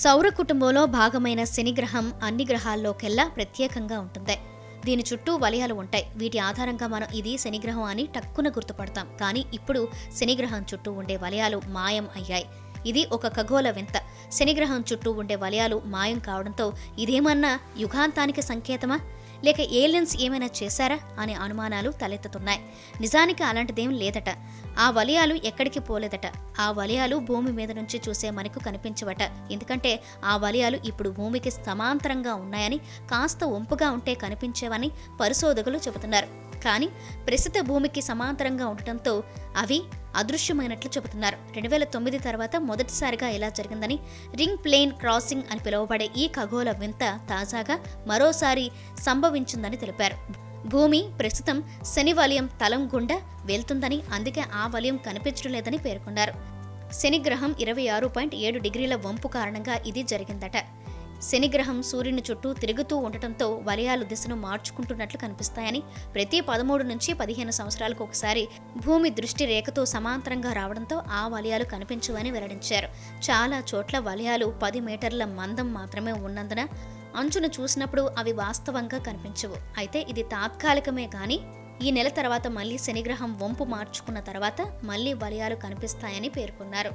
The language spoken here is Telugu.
సౌర కుటుంబంలో భాగమైన శనిగ్రహం అన్ని గ్రహాల్లోకెల్లా ప్రత్యేకంగా ఉంటుంది. దీని చుట్టూ వలయాలు ఉంటాయి. వీటి ఆధారంగా మనం ఇది శనిగ్రహం అని టక్కున గుర్తుపడతాం. కానీ ఇప్పుడు శనిగ్రహం చుట్టూ ఉండే వలయాలు మాయం అయ్యాయి. ఇది ఒక ఖగోళ వింత. శనిగ్రహం చుట్టూ ఉండే వలయాలు మాయం కావడంతో ఇదేమన్నా యుగాంతానికి సంకేతమా, లేక ఏలియన్స్ ఏమైనా చేశారా అనే అనుమానాలు తలెత్తుతున్నాయి. నిజానికి అలాంటిదేం లేదట. ఆ వలయాలు ఎక్కడికి పోలేదట. ఆ వలయాలు భూమి మీద నుంచి చూసే మనకు కనిపించవట. ఎందుకంటే ఆ వలయాలు ఇప్పుడు భూమికి సమాంతరంగా ఉన్నాయని, కాస్త వంపుగా ఉంటే కనిపించేవని పరిశోధకులు చెబుతున్నారు. కానీ ప్రస్తుత భూమికి సమాంతరంగా ఉండటంతో అవి అదృశ్యమైనట్లు చెబుతున్నారు. 2009 తర్వాత మొదటిసారిగా ఇలా జరిగిందని, రింగ్ ప్లేన్ క్రాసింగ్ అని పిలువబడే ఈ ఖగోళ వింత తాజాగా మరోసారి సంభవించిందని తెలిపారు. భూమి ప్రస్తుతం శని వలయం తలం గుండా వెళ్తుందని, అందుకే ఆ వలయం కనిపించడం లేదని పేర్కొన్నారు. శనిగ్రహం 26.7 డిగ్రీల వంపు కారణంగా ఇది జరిగిందట. శనిగ్రహం సూర్యుని చుట్టూ తిరుగుతూ ఉండటంతో వలయాలు దిశను మార్చుకుంటున్నట్లు కనిపిస్తాయని, ప్రతి 13 నుంచి 15 సంవత్సరాలకు ఒకసారి భూమి దృష్టి రేఖతో సమాంతరంగా రావడంతో ఆ వలయాలు కనిపించవని వెల్లడించారు. చాలా చోట్ల వలయాలు 10 మీటర్ల మందం మాత్రమే ఉన్నందున అంచును చూసినప్పుడు అవి వాస్తవంగా కనిపించవు. అయితే ఇది తాత్కాలికమే కానీ ఈ నెల తర్వాత మళ్లీ శనిగ్రహం వంపు మార్చుకున్న తర్వాత మళ్లీ వలయాలు కనిపిస్తాయని పేర్కొన్నారు.